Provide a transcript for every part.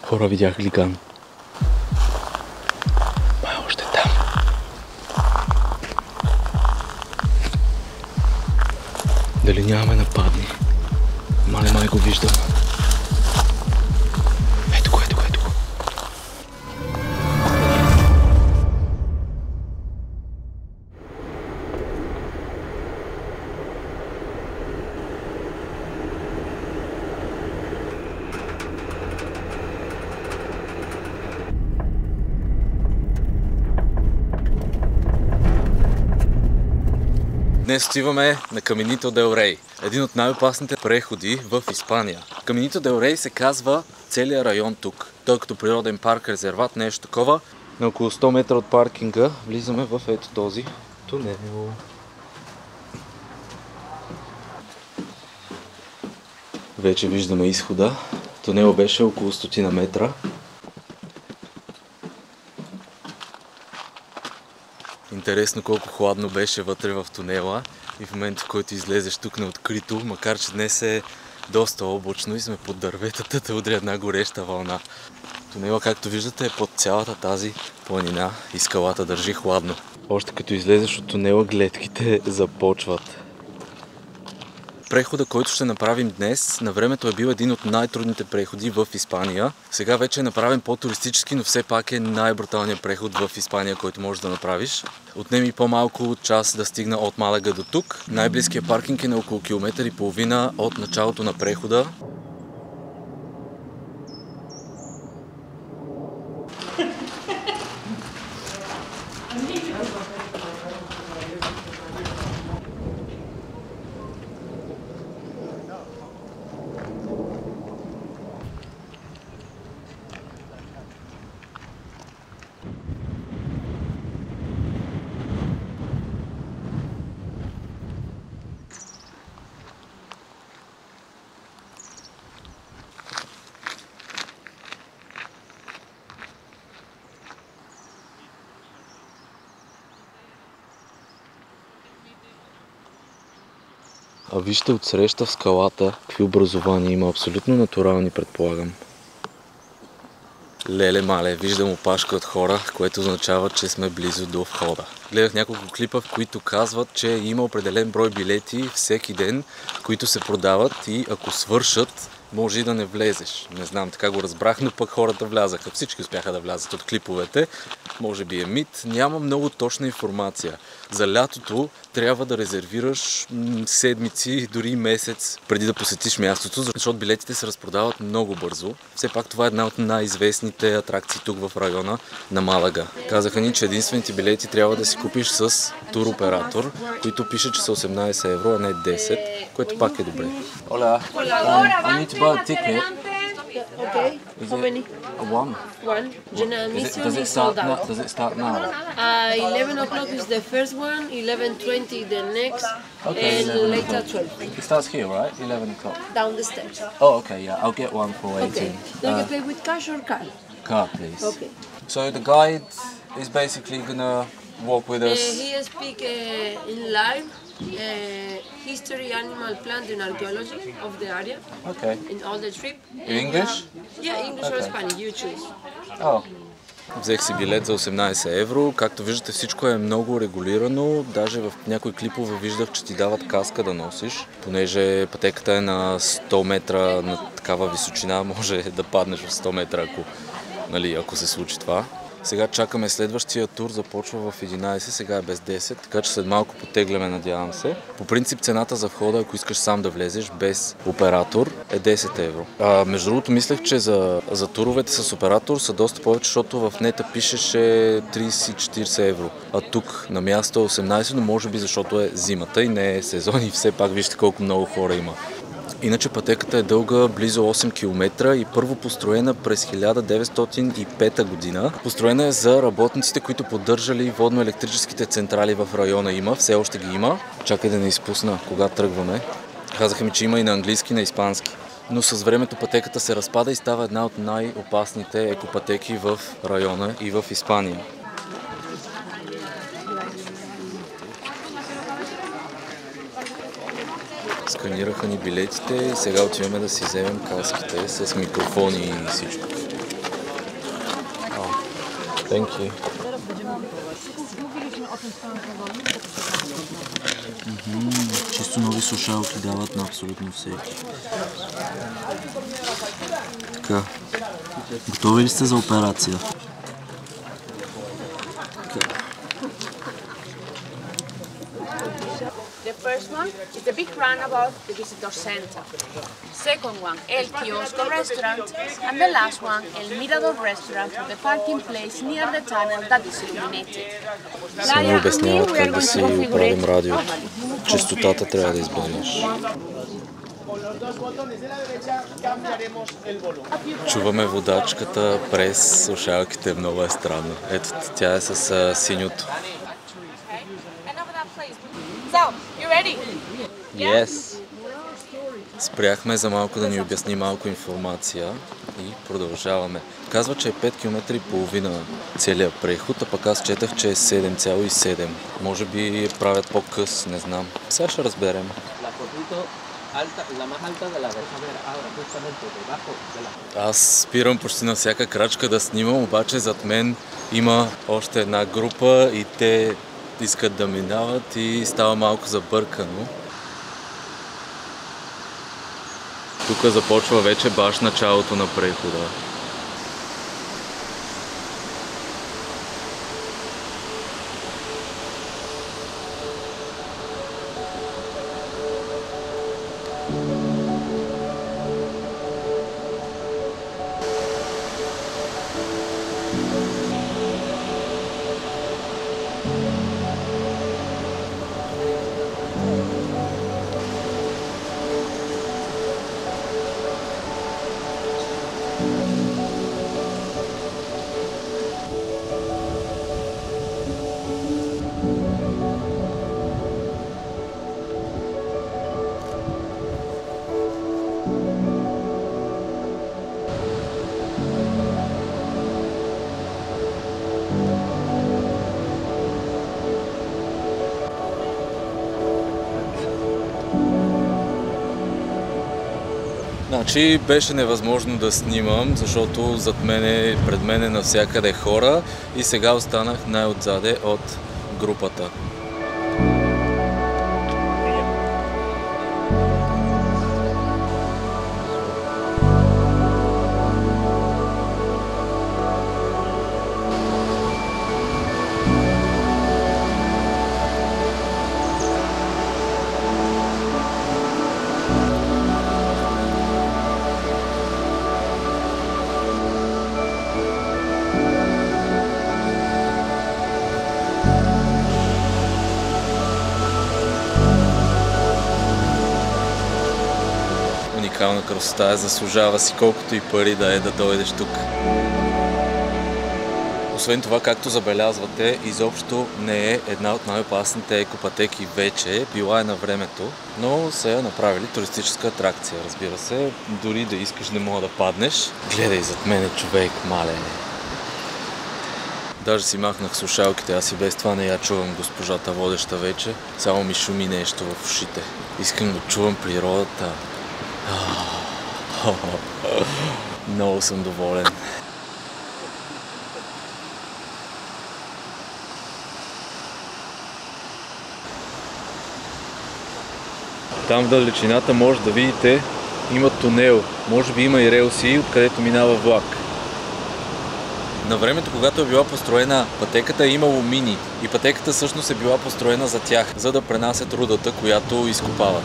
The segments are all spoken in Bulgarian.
Хора, видях глиган. Май още там. Дали нямаме нападни? Мале, май го виждам. Ето го, ето го, ето го. Днес отиваме на Каменито дел Рей, един от най-опасните преходи в Испания. Каменито дел Рей се казва целият район тук. Той като природен парк, резерват, нещо такова. На около 100 метра от паркинга влизаме в ето този тунел. Вече виждаме изхода. Тунел беше около 100 метра. Интересно колко хладно беше вътре в тунела и в момента, в който излезеш тук на открито, макар че днес е доста облачно и сме под дърветата, те удря една гореща вълна. Тунела, както виждате, е под цялата тази планина и скалата държи хладно. Още като излезеш от тунела, гледките започват. Прехода, който ще направим днес, на времето е бил един от най-трудните преходи в Испания. Сега вече е направен по-туристически, но все пак е най-бруталният преход в Испания, който можеш да направиш. Отнеми по-малко от час да стигна от Малага до тук. Най-близкият паркинг е на около километър и половина от началото на прехода. А вижте отсреща в скалата какви образования има, абсолютно натурални, предполагам. Леле мале, виждам опашка от хора, което означава, че сме близо до входа. Гледах няколко клипа, в които казват, че има определен брой билети всеки ден, които се продават и ако свършат, може и да не влезеш. Не знам, така го разбрах, но пък хората влязаха. Всички успяха да влязат от клиповете. Може би е мит. Няма много точна информация. За лятото трябва да резервираш седмици, дори месец преди да посетиш мястото, защото билетите се разпродават много бързо. Все пак това е една от най-известните атракции тук в района на Малага. Казаха ни, че единствените билети трябва да си купиш с туроператор, които пише, че са 18 евро, а не 10, което пак е добре. Hola, I need to buy a ticket. Okay. How many? One. One. General admission Does is sold out. Does it start now? 11 o'clock is the first one, 11:20 the next, Okay, and 11 later o'clock. 12. It starts here, right? 11 o'clock. Down the steps. Oh, okay, yeah. I'll get one for 18. Okay. Do you pay with cash or card? Card, please. Okay. So the guide is basically gonna walk with us. He speak in live history, animal, plant, and archaeology of the area Okay. in all the trip. In English? Yeah, English or Spanish, you choose. Oh. Взех си билет за 18 евро. Както виждате, всичко е много регулирано. Даже в някои клипове виждах, че ти дават каска да носиш. Понеже пътеката е на 100 метра на такава височина, може да паднеш в 100 метра, ако се случи това. Сега чакаме следващия тур, започва в 11, сега е без 10, така че след малко потегляме, надявам се. По принцип цената за входа, ако искаш сам да влезеш без оператор, е 10 евро. Между другото, мислех, че за туровете с оператор са доста повече, защото в нета пишеше 30-40 евро. А тук на място е 18, но може би защото е зимата и не е сезон и все пак вижте колко много хора има. Иначе пътеката е дълга близо 8 км и първо построена през 1905 година. Построена е за работниците, които поддържали водно-електрическите централи в района. Има, все още ги има. Чакай да не изпусна кога тръгваме. Казаха ми, че има и на английски, и на испански. Но с времето пътеката се разпада и става една от най-опасните екопътеки в района и в Испания. Сканираха ни билетите и сега отиваме да си вземем каските с микрофони и всичко. Thank you. Чисто нови слушалки дават на абсолютно всеки. Така. Готови ли сте за операция? The first one is the big roundabout, the visitor center. Second one, El Kiosco restaurant. And the last one, El Mirador restaurant, the parking place near the tunnel that is illuminated. Са ни обясняват как да си оправим радиото. Честотата трябва да избереш. Чуваме водачката през слушалките, много е странно. Ето, тя е с синьото. So, you ready? Yes. Спряхме за малко да ни обясни малко информация и продължаваме. Казва, че е 5 км и половина целият преход, а пък аз четах, че е 7,7. Може би правят по-къс, не знам. Сега ще разберем. Аз спирам почти на всяка крачка да снимам, обаче зад мен има още една група и те искат да минават и става малко забъркано. Тук започва вече баш началото на прехода. Значи беше невъзможно да снимам, защото зад мене, пред мене навсякъде хора и сега останах най-отзаде от групата. Уникална красота, заслужава си колкото и пари да е да дойдеш тук. Освен това, както забелязвате, изобщо не е една от най-опасните екопътеки вече, била е на времето, но са я направили туристическа атракция, разбира се. Дори да искаш не мога да паднеш. Гледай зад мене, човек, мале. Даже си махнах слушалките, аз и без това не я чувам госпожата водеща вече. Само ми шуми нещо в ушите. Искам да чувам природата. Много съм доволен. Там в далечината може да видите, има тунел. Може би има и релси, откъдето минава влак. На времето, когато е била построена пътеката, е имало мини. И пътеката всъщност е била построена за тях, за да пренасят рудата, която изкопават.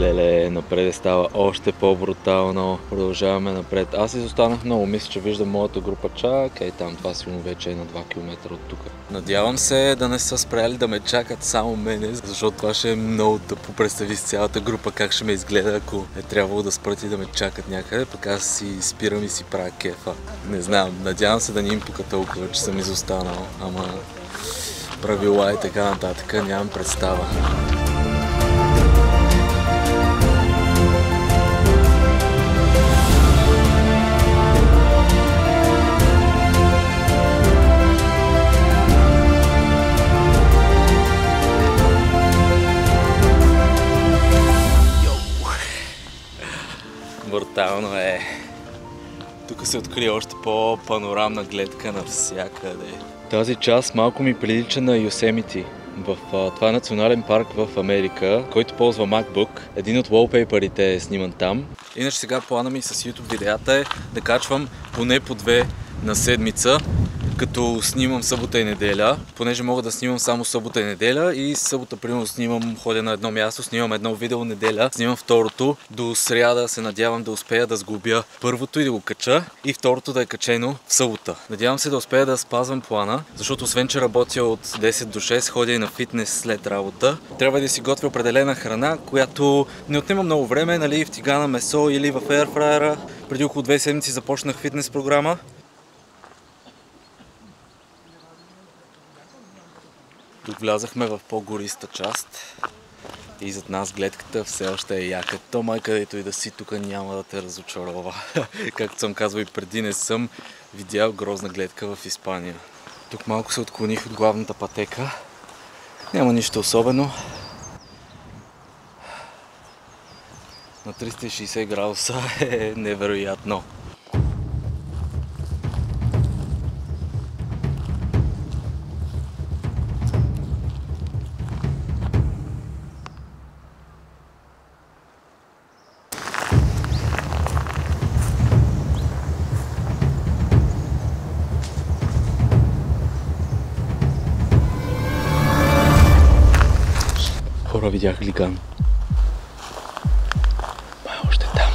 Леле, напред става още по-брутално. Продължаваме напред. Аз изостанах много. Мисля, че виждам моята група чак. Ей там, това сигурно вече е на 2 км от тук. Надявам се да не са спряли да ме чакат само мене, защото това ще е много тъпо. Представи с цялата група как ще ме изгледа, ако е трябвало да спрат и да ме чакат някъде. Пък аз си спирам и си правя кефа. Не знам, надявам се да не им пука толкова, че съм изостанал. Ама правила и така нататък, нямам представа. Брутално е. Тук се откри още по-панорамна гледка навсякъде. Тази част малко ми прилича на Йосемити. Това е национален парк в Америка, който ползва MacBook. Един от wallpaperите е сниман там. Иначе сега плана ми с YouTube видеята е да качвам поне по 2 на седмица, като снимам събота и неделя, понеже мога да снимам само събота и неделя и събота примерно снимам, ходя на едно място, снимам едно видео, неделя снимам второто, до сряда се надявам да успея да сглобя първото и да го кача и второто да е качено в събота. Надявам се да успея да спазвам плана, защото освен че работя от 10 до 6, ходя и на фитнес след работа. Трябва да си готвя определена храна, която не отнема много време, нали, в тигана месо или в airfryera. Преди около 2 седмици започнах фитнес програма. Тук влязахме в по-гориста част и зад нас гледката все още е яка. То май където и да си, тук няма да те разочарова. Както съм казвал и преди, не съм видял грозна гледка в Испания. Тук малко се отклоних от главната пътека. Няма нищо особено. На 360 градуса е невероятно. Хора, видях глиган. Май още там.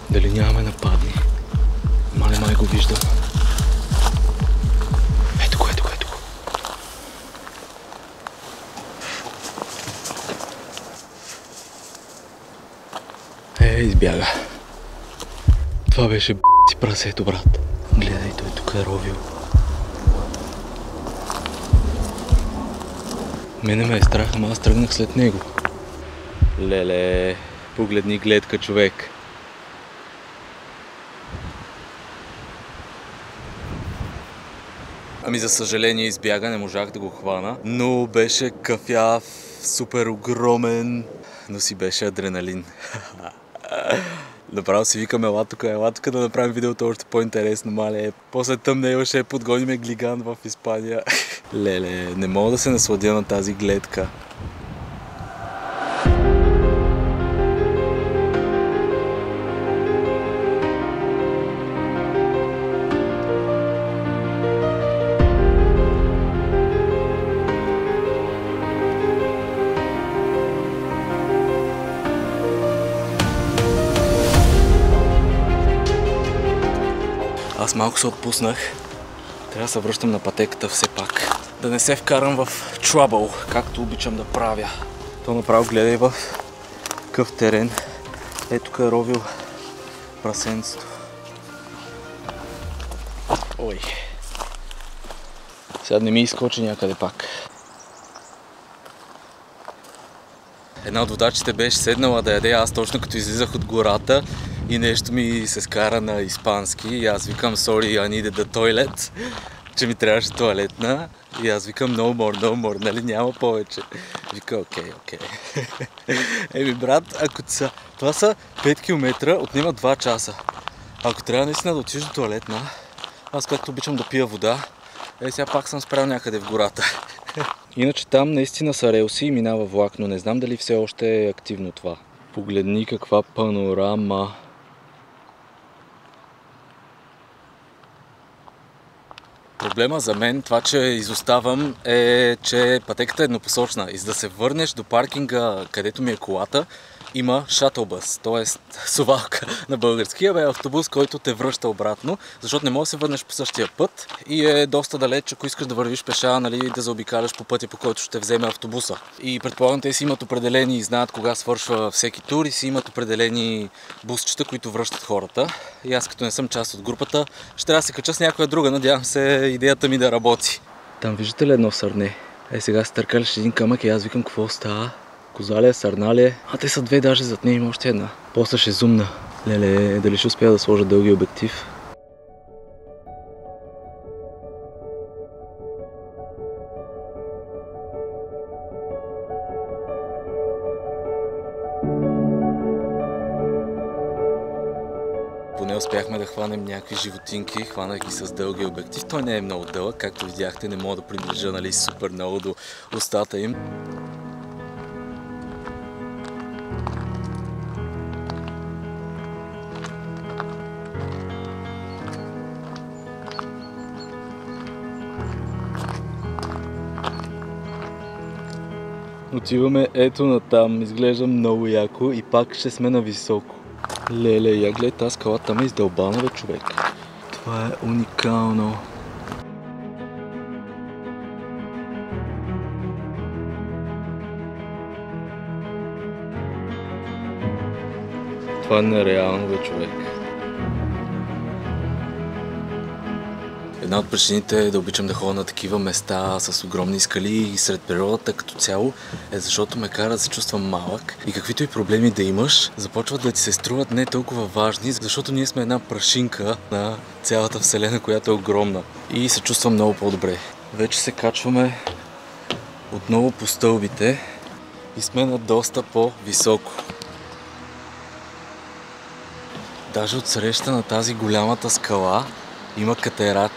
Дали нямаме нападни? Май го виждам. Ето го. Избяга. Това беше си прасето, брат. Гледай, той тук е ровил. Мене ме е страх, ама аз тръгнах след него. Леле, погледни гледка, човек. Ами за съжаление избяга, не можах да го хвана, но беше кафяв, супер огромен, но си беше адреналин. Направо си викам, ела тук да направим видеото още по-интересно, мале. После тъмнело ще подгоним глиган в Испания. Леле, не мога да се насладя на тази гледка. Аз малко се отпуснах. Трябва да се връщам на пътеката все пак. Да не се вкарам в trouble, както обичам да правя. То направо гледай в къв терен. Ето тук е ровил прасенцето. Ой. Сега не ми изкочи някъде пак. Една от водачите беше седнала да яде, аз точно като излизах от гората и нещо ми се скара на испански и аз викам sorry, I needed the toilet, че ми трябваше тоалетна и аз викам no more, нали няма повече. Вика окей. Еми брат, ако това са 5 км, отнема 2 часа. Ако трябва наистина да отиш до тоалетна, аз както обичам да пия вода, сега пак съм спрял някъде в гората. Иначе там наистина са релси и минава влак, но не знам дали все още е активно това. Погледни каква панорама. Проблема за мен, това, че изоставам, е, че пътеката е еднопосочна. И за да се върнеш до паркинга, където ми е колата, има шатълбъс, т.е. совалка на български, автобус, който те връща обратно, защото не можеш да се върнеш по същия път и е доста далеч, ако искаш да вървиш пеша, нали, да заобикаляш по пътя, по който ще вземе автобуса. И предполагам, те си имат определени и знаят кога свършва всеки тур и си имат определени бусчета, които връщат хората. И аз, като не съм част от групата, ще трябва да се кача с някоя друга. Надявам се идеята ми да работи. Там виждате ли едно сърне? Сега се търкаляш един камък и аз викам какво става. Коза ли е, сърна ли е? А те са две, даже зад нея има още една. После ще зумна. Леле, дали ще успея да сложа дълги обектив? Поне успяхме да хванем някакви животинки, хванах ги с дълги обектив. Той не е много дълъг, както видяхте, не мога да приближа, нали, супер много до устата им. Отиваме ето натам, изглежда много яко и пак ще сме на високо. Леле, я гледай, тази скала там е издълбана, бе, човек. Това е уникално. Това е нереално, бе, човек. Една от причините да обичам да ходя на такива места с огромни скали и сред природата като цяло е защото ме кара да се чувствам малък и каквито и проблеми да имаш, започват да ти се струват не толкова важни, защото ние сме една прашинка на цялата вселена, която е огромна. И се чувствам много по-добре. Вече се качваме отново по стълбите и сме на доста по-високо. Даже от среща на тази голямата скала има катерач.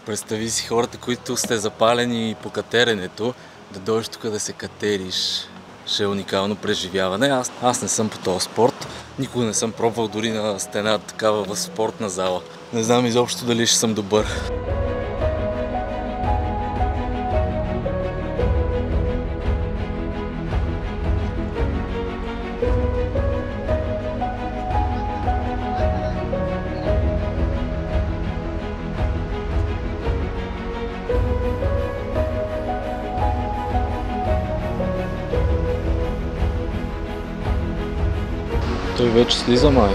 Представи си хората, които сте запалени по катеренето, да дойдеш тук да се катериш. Ще е уникално преживяване. Аз не съм по този спорт. Никога не съм пробвал дори на стена такава в спортна зала. Не знам изобщо дали ще съм добър. Той вече слиза, май.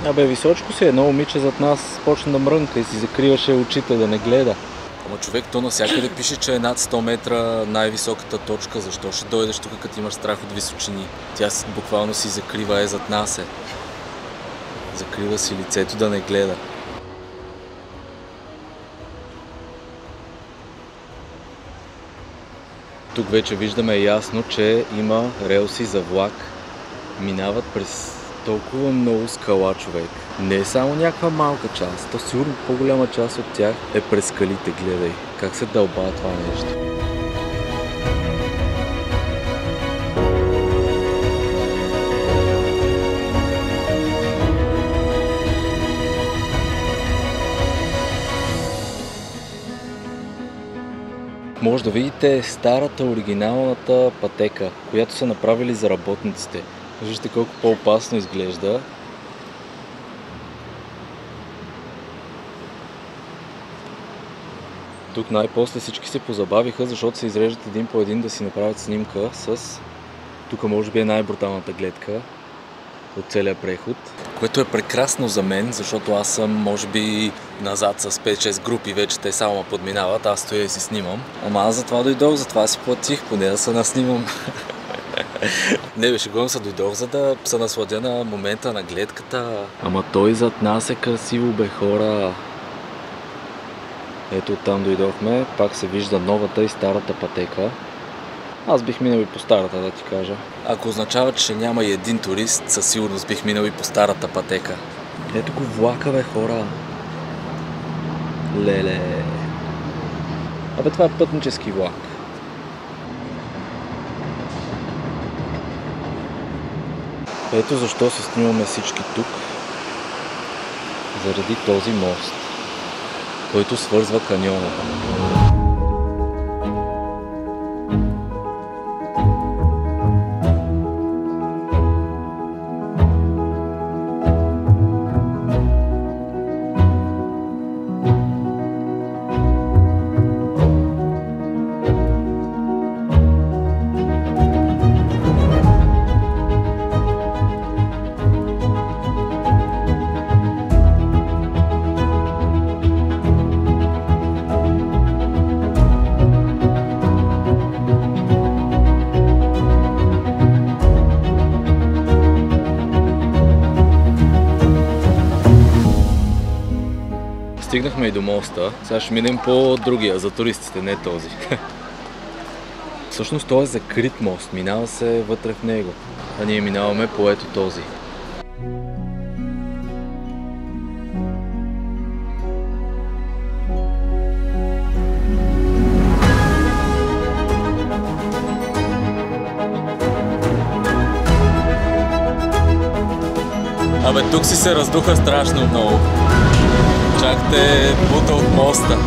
Абе, височко си, едно момиче зад нас почна да мрънка и си закриваше очите да не гледа. Ама човек, то навсякъде пише, че е над 100 метра най-високата точка. Защо ще дойдеш тук, като имаш страх от височини? Тя буквално си закрива, зад нас е. Закрива си лицето да не гледа. Тук вече виждаме ясно, че има релси за влак. Минават през толкова много скала, човек. Не е само някаква малка част, то сигурно по-голяма част от тях е през скалите, гледай. Как се дълбава това нещо. Може да видите старата оригиналната пътека, която са направили за работниците. Виждате колко по-опасно изглежда. Тук най-после всички се позабавиха, защото се изреждат един по един да си направят снимка с... Тук може би е най-бруталната гледка от целия преход. Което е прекрасно за мен, защото аз съм може би назад с 5-6 групи, вече те само ме подминават, аз стоя и си снимам. Ама аз затова дойдох, затова си платих, поне да се наснимам. Не беше гон, се дойдох, за да се насладя на момента на гледката. Ама той зад нас е красиво, бе, хора. Ето оттам дойдохме, пак се вижда новата и старата пътека. Аз бих минал и по старата, да ти кажа. Ако означава, че няма и един турист, със сигурност бих минал и по старата пътека. Ето го влака, бе, хора. Леле. Абе, това е пътнически влак. Ето защо се снимаме всички тук. Заради този мост, който свързва каньона. Стигнахме и до моста. Сега ще минем по другия, за туристите, не този. Всъщност той е закрит мост, минава се вътре в него. А ние минаваме по ето този. Абе, тук си се раздуха страшно много. Чак те бута от моста.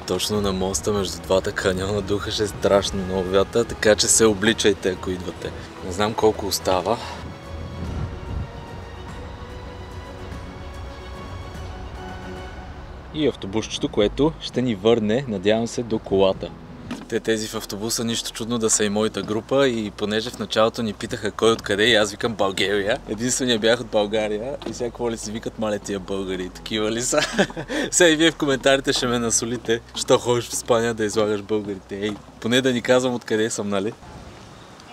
Точно на моста между двата каньона духаше страшно много вятър, така че се обличайте, ако идвате. Не знам колко остава. И автобусчето, което ще ни върне, надявам се, до колата. Тези в автобуса, нищо чудно да са и моята група, и понеже в началото ни питаха кой откъде, и аз викам България. Единствения бях от България и сега какво ли си викат, мале тия българи, такива ли са? Сега и вие в коментарите ще ме насолите, що ходиш в Испания да излагаш българите. Ей, поне да ни казвам откъде съм, нали?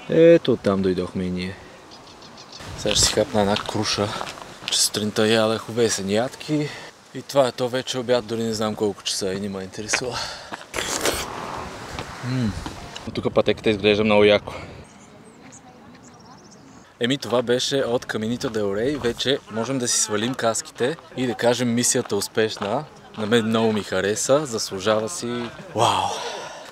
Ето оттам дойдохме и ние. Сега ще си хапна една круша, че сутринта ядах овесени ядки. И това е то вече обяд, дори не знам колко часа и не ме интересува. Тук пътеката изглежда много яко. Това беше от Каминито дел Рей. Вече можем да си свалим каските и да кажем мисията успешна. На мен много ми хареса, заслужава си. Вау!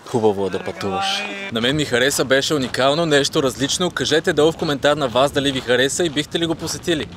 Хубаво е да пътуваш. На мен ми хареса, беше уникално, нещо различно. Кажете долу в коментар на вас дали ви хареса и бихте ли го посетили.